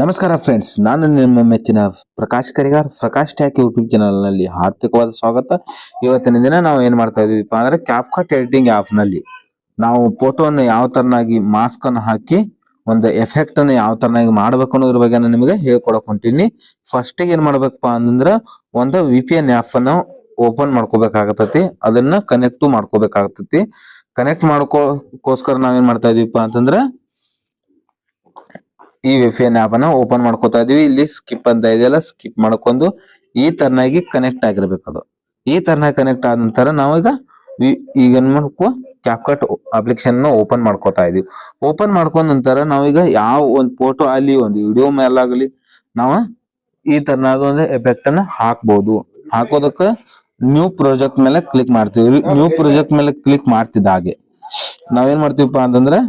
ನಮಸ್ಕಾರ ಫ್ರೆಂಡ್ಸ್, ನಾನು ನಿಮ್ಮ ಮೆಚ್ಚಿನ Prakash Karigar Prakash tack YouTube channel ನಲ್ಲಿ ಹಾರ್ದಿಕವಾದ ಸ್ವಾಗತ. ಇವತ್ತಿನ ದಿನ ನಾವು ಏನ್ ಮಾಡ್ತಾ ಇದೀವಪ್ಪ ಅಂದ್ರೆ ಕ್ಯಾಪ್ಕಟ್ ಎಡಿಟಿಂಗ್ ಆಪ್ ನಲ್ಲಿ ನಾವು ಫೋಟೋವನ್ನು ಯಾವ ತರನಾಗಿ ಮಾಸ್ಕ್ ಅನ್ನು ಹಾಕಿ ಒಂದು ಎಫೆಕ್ಟ್ ಅನ್ನು ಯಾವ ತರನಾಗಿ ಮಾಡ್ಬೇಕು ಅನ್ನೋದ್ರ ಬಗ್ಗೆ ನಾನು ನಿಮಗೆ ಹೇಳ್ಕೊಡಕ್ ಹೊಂಟೀನಿ. ಫಸ್ಟ್ ಏನ್ ಮಾಡ್ಬೇಕಪ್ಪ ಅಂತಂದ್ರ ಒಂದು VPN ಆಪ್ ಅನ್ನು ಓಪನ್ ಮಾಡ್ಕೋಬೇಕಾಗತೈತಿ, ಅದನ್ನ ಕನೆಕ್ಟ್ ಮಾಡ್ಕೋಬೇಕಾಗತೈತಿ. ಕನೆಕ್ಟ್ ಮಾಡ್ಕೋಸ್ಕರ ನಾವೇನ್ ಮಾಡ್ತಾ ಇದೀವಪ್ಪ ಅಂತಂದ್ರ ಈ VPN ಆಪ್ ಅನ್ನ ಓಪನ್ ಮಾಡ್ಕೋತಾ ಇದೀವಿ. ಇಲ್ಲಿ ಸ್ಕಿಪ್ ಅಂತ ಇದೆಯಲ್ಲ, ಸ್ಕಿಪ್ ಮಾಡ್ಕೊಂಡು ಈ ತರನಾಗಿ ಕನೆಕ್ಟ್ ಆಗಿರ್ಬೇಕು. ಅದು ಈ ತರನಾಗಿ ಕನೆಕ್ಟ್ ಆದ ನಂತರ ನಾವೀಗ ಈಗ ಏನ್ ಮಾಡ್ಕೋ ಕ್ಯಾಪ್ಕಟ್ ಅಪ್ಲಿಕೇಶನ್ ಓಪನ್ ಮಾಡ್ಕೋತಾ ಇದೀವಿ. ಓಪನ್ ಮಾಡ್ಕೊಂಡ ನಂತರ ನಾವೀಗ ಯಾವ ಒಂದು ಫೋಟೋ ಅಲ್ಲಿ ಒಂದು ವಿಡಿಯೋ ಮೇಲಾಗಲಿ ನಾವು ಈ ತರನಾದ ಒಂದು ಎಫೆಕ್ಟ್ ಅನ್ನ ಹಾಕ್ಬಹುದು. ಹಾಕೋದಕ್ಕ ನ್ಯೂ ಪ್ರಾಜೆಕ್ಟ್ ಮೇಲೆ ಕ್ಲಿಕ್ ಮಾಡ್ತೀವಿ. ನ್ಯೂ ಪ್ರಾಜೆಕ್ಟ್ ಮೇಲೆ ಕ್ಲಿಕ್ ಮಾಡ್ತಿದ್ದ ಹಾಗೆ ನಾವೇನ್ ಮಾಡ್ತೀವಪ್ಪ ಅಂತಂದ್ರೆ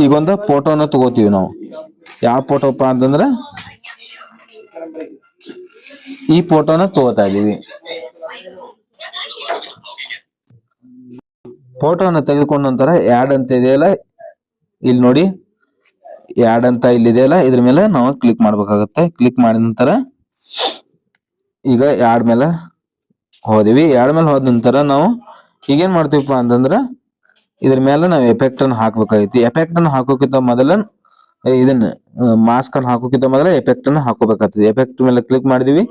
ಈಗ ಒಂದು ಫೋಟೋನ ತಗೋತೀವಿ. ನಾವು ಯಾವ ಫೋಟೋಪ್ಪ ಅಂತಂದ್ರೆ ಈ ಫೋಟೋನ ತಗೋತಾ ಇದೀವಿ. ಫೋಟೋನ ತೆಗೆದುಕೊಂಡ ನಂತರ ಆಡ್ ಅಂತ ಇದೆಯಲ್ಲ, ಇಲ್ಲಿ ನೋಡಿ ಆಡ್ ಅಂತ ಇಲ್ಲಿದೆಯಲ್ಲ, ಇದ್ರ ಮೇಲೆ ನಾವು ಕ್ಲಿಕ್ ಮಾಡ್ಬೇಕಾಗತ್ತೆ. ಕ್ಲಿಕ್ ಮಾಡಿದ ನಂತರ ಈಗ ಆಡ್ ಮೇಲೆ ಹೋದಿವಿ. ಆಡ್ ಮೇಲೆ ಹೋದ ನಂತರ ನಾವು ಈಗೇನ್ ಮಾಡ್ತೀವಪ್ಪ ಅಂತಂದ್ರ ಇದ್ರ ಮೇಲೆ ನಾವು ಎಫೆಕ್ಟ್ ಅನ್ನು ಹಾಕ್ಬೇಕಾಗೈತಿ. ಎಫೆಕ್ಟ್ ಅನ್ನು ಹಾಕೋಕ್ಕಿಂತ ಮೊದಲ ಇದನ್ನ ಮಾಸ್ಕ್ ಅನ್ನು ಹಾಕೋಕ್ಕಿಂತ ಮೊದಲ ಎಫೆಕ್ಟ್ ಅನ್ನು ಹಾಕೋಬೇಕಾಗ್ತದೆ. ಎಫೆಕ್ಟ್ ಮೇಲೆ ಕ್ಲಿಕ್ ಮಾಡಿದೀವಿ.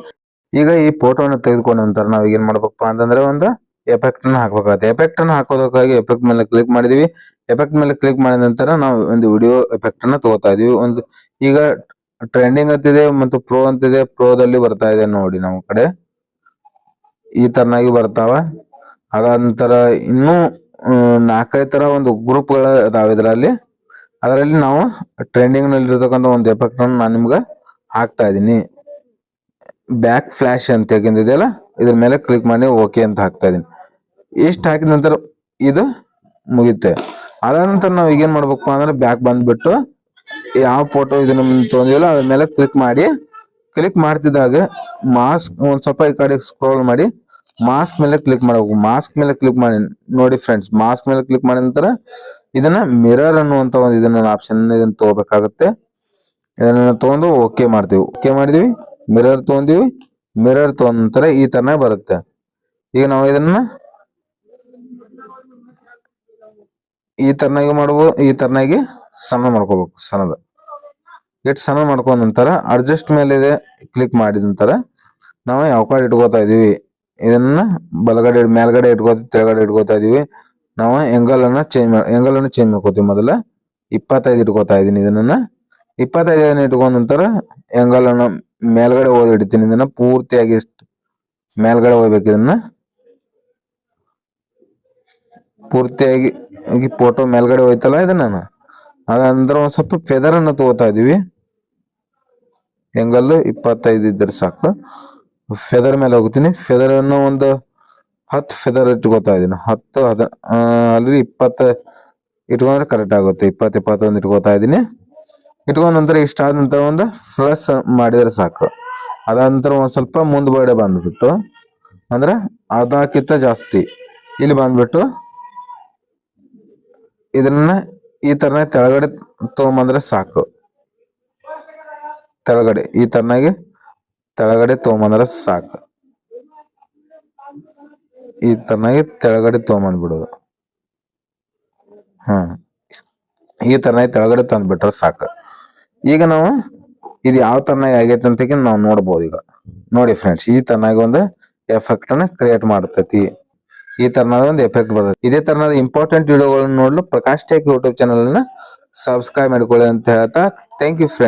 ಈಗ ಈ ಫೋಟೋನ ತೆಗೆದುಕೊಂಡ ನಂತರ ನಾವ್ ಏನ್ ಮಾಡ್ಬೇಕಪ್ಪ ಅಂತಂದ್ರೆ ಒಂದು ಎಫೆಕ್ಟ್ ಅನ್ನ ಹಾಕ್ಬೇಕಾಗತ್ತೆ. ಎಫೆಕ್ಟ್ ಅನ್ನ ಹಾಕೋದಕ್ಕಾಗಿ ಎಫೆಕ್ಟ್ ಮೇಲೆ ಕ್ಲಿಕ್ ಮಾಡಿದೀವಿ. ಎಫೆಕ್ಟ್ ಮೇಲೆ ಕ್ಲಿಕ್ ಮಾಡಿದ ನಂತರ ನಾವು ಒಂದು ವಿಡಿಯೋ ಎಫೆಕ್ಟ್ ಅನ್ನ ತಗೋತಾ ಇದೀವಿ. ಒಂದು ಈಗ ಟ್ರೆಂಡಿಂಗ್ ಅಂತಿದೆ ಮತ್ತು ಪ್ರೋ ಅಂತಿದೆ. ಪ್ರೋದಲ್ಲಿ ಬರ್ತಾ ಇದೆ ನೋಡಿ ನಮ್ಮ ಕಡೆ ಈ ತರನಾಗಿ ಬರ್ತಾವ. ಅದಾದ ನಂತರ ಇನ್ನೂ 4-5 ತರ ಒಂದು ಗ್ರೂಪ್ ಗಳ ಇದಾವೆ ಅದರಲ್ಲಿ ನಾವು ಟ್ರೆಂಡಿಂಗ್ ನಲ್ಲಿ ಇರತಕ್ಕಂತ ಒಂದು ಎಫೆಕ್ಟ್ ಅನ್ನು ನಾನು ನಿಮ್ಗೆ ಹಾಕ್ತಾ ಇದೀನಿ. ಬ್ಯಾಕ್ ಫ್ಲಾಶ್ ಅಂತ ಇದೆಯಲ್ಲ, ಇದ್ರ ಮೇಲೆ ಕ್ಲಿಕ್ ಮಾಡಿ ಓಕೆ ಅಂತ ಹಾಕ್ತಾ ಇದೀನಿ. ಇಷ್ಟ ಹಾಕಿದ ನಂತರ ಇದು ಮುಗಿತೆ. ಅದಾದ ನಂತರ ನಾವು ಈಗೇನ್ ಮಾಡ್ಬೇಕಪ್ಪ ಅಂದ್ರೆ ಬ್ಯಾಕ್ ಬಂದ್ಬಿಟ್ಟು ಯಾವ ಫೋಟೋ ಇದನ್ನ ತೊಗೊಂಡಿವಲ್ಲ ಅದ್ರ ಮೇಲೆ ಕ್ಲಿಕ್ ಮಾಡಿ, ಕ್ಲಿಕ್ ಮಾಡ್ತಿದ್ದಾಗ ಮಾಸ್ಕ್ ಒಂದ್ ಸ್ವಲ್ಪ ಈ ಕಡೆ ಸ್ಕ್ರೋಲ್ ಮಾಡಿ ಮಾಸ್ಕ್ ಮೇಲೆ ಕ್ಲಿಕ್ ಮಾಡಬೇಕು. ಮಾಸ್ಕ್ ಮೇಲೆ ಕ್ಲಿಕ್ ಮಾಡಿ ನೋಡಿ ಫ್ರೆಂಡ್ಸ್, ಮಾಸ್ಕ್ ಮೇಲೆ ಕ್ಲಿಕ್ ಮಾಡಿದ ನಂತರ ಇದನ್ನ ಮಿರರ್ ಅನ್ನುವಂತ ಒಂದು ಇದನ್ನ ಆಪ್ಷನ್ ಇದನ್ನ ತಗೋಬೇಕಾಗುತ್ತೆ. ಇದನ್ನ ತಗೊಂಡು ಓಕೆ ಮಾಡ್ತೀವಿ. ಓಕೆ ಮಾಡಿದೀವಿ. ಮಿರರ್ ತಗೊಂಡಿವಿ. ಮಿರರ್ ತಗೊಂಡ ನಂತರ ಈ ತರನ ಬರುತ್ತೆ. ಈಗ ನಾವು ಇದನ್ನ ಈ ತರನಾಗಿ ಮಾಡ್ಬೋದು. ಈ ತರನಾಗಿ ಸಣ್ಣ ಮಾಡ್ಕೋಬೇಕು. ಸಣ್ಣದ ಎಷ್ಟು ಸಣ್ಣ ಮಾಡ್ಕೊಂಡ ನಂತರ ಅಡ್ಜಸ್ಟ್ ಮೇಲೆ ಇದೆ ಕ್ಲಿಕ್ ಮಾಡಿದ ನಂತರ ನಾವು ಯಾವ ಕಡೆ ಇಟ್ಕೋತಾ ಇದೀವಿ ಇದನ್ನ ಬಲಗಡೆ ಮೇಲ್ಗಡೆ ಇಟ್ಕೋತೀವಿ, ತೆಳಗಡೆ ಇಟ್ಕೋತಾ ಇದೀವಿ. ನಾವು ಎಂಗಲ್ ಅನ್ನ ಚೇಂಜ್ ಮಾಡ್ಕೋತೀವಿ. ಮೊದಲ 25 ಇಟ್ಕೋತಾ ಇದೀನಿ. ಇದನ್ನ 25 ಇಟ್ಕೊಂಡ ನಂತರ ಎಂಗಲ್ ಅನ್ನ ಮೇಲ್ಗಡೆ ಓದಿ ಇಡ್ತೀನಿ. ಇದನ್ನ ಪೂರ್ತಿಯಾಗಿ ಮೇಲ್ಗಡೆ ಹೋಗ್ಬೇಕು. ಇದನ್ನ ಪೂರ್ತಿಯಾಗಿ ಫೋಟೋ ಮೇಲ್ಗಡೆ ಹೋಯ್ತಲ್ಲ, ಇದನ್ನ ಅದಂದ್ರ ಒಂದ್ ಸ್ವಲ್ಪ ಫೆದರ್ ಅನ್ನ ತಗೋತಾ ಇದೀವಿ. ಎಂಗಲ್ 25 ಇದ್ರೆ ಸಾಕು. ಫೆದರ್ ಮೇಲೆ ಹೋಗ್ತೀನಿ. ಫೆದರ್ ಅನ್ನು ಒಂದು 10 ಫೆದರ್ ಇಟ್ಕೋತಾ ಇದೀನಿ. 10 ಅಲ್ಲಿ 20 ಇಟ್ಕೊಂಡ್ರೆ ಕರೆಕ್ಟ್ ಆಗುತ್ತೆ. 20-21 ಇಟ್ಕೋತಾ ಇದೀನಿ. ಇಟ್ಕೊಂಡ ನಂತರ ಇಷ್ಟ ಆದ ನಂತರ ಒಂದು ಪ್ಲಸ್ ಮಾಡಿದ್ರೆ ಸಾಕು. ಅದಾದ ನಂತರ ಒಂದ್ ಸ್ವಲ್ಪ ಮುಂದ್ಗಡೆ ಬಂದ್ಬಿಟ್ಟು ಅಂದ್ರೆ ಅದಕ್ಕಿಂತ ಜಾಸ್ತಿ ಇಲ್ಲಿ ಬಂದ್ಬಿಟ್ಟು ಇದನ್ನ ಈ ತರನ ತೆಳಗಡೆ ತಗೊಂಬಂದ್ರೆ ಸಾಕು. ತೆಳಗಡೆ ಈ ತರನಾಗಿ ತೆಳಗಡೆ ತಗೊಂಬಂದ್ರೆ ಸಾಕು. ಈ ತರನಾಗಿ ತೆಳಗಡೆ ತಗೊಂಬಂದ್ಬಿಡೋದು. ಈ ತರನಾಗಿ ತೆಳಗಡೆ ತಂದ್ಬಿಟ್ರೆ ಸಾಕು. ಈಗ ನಾವು ಇದು ಯಾವ ತರನಾಗಿ ಆಗೈತೆ ಅಂತ ನಾವು ನೋಡ್ಬೋದು. ಈಗ ನೋಡಿ ಫ್ರೆಂಡ್ಸ್, ಈ ತರನಾಗಿ ಒಂದು ಎಫೆಕ್ಟ್ ಅನ್ನ ಕ್ರಿಯೇಟ್ ಮಾಡ್ತೈತಿ. ಈ ತರನಾದ ಒಂದು ಎಫೆಕ್ಟ್ ಬರ್ತೈತಿ. ಇದೇ ತರನಾದ ಇಂಪಾರ್ಟೆಂಟ್ ವಿಡಿಯೋಗಳನ್ನ ನೋಡಲು ಪ್ರಕಾಶ್ ಟೆಕ್ ಯೂಟ್ಯೂಬ್ ಚಾನಲ್ ಅನ್ನ ಸಬ್ಸ್ಕ್ರೈಬ್ ಮಾಡ್ಕೊಳ್ಳಿ ಅಂತ ಹೇಳ್ತಾ ಥ್ಯಾಂಕ್ ಯು ಫ್ರೆಂಡ್ಸ್.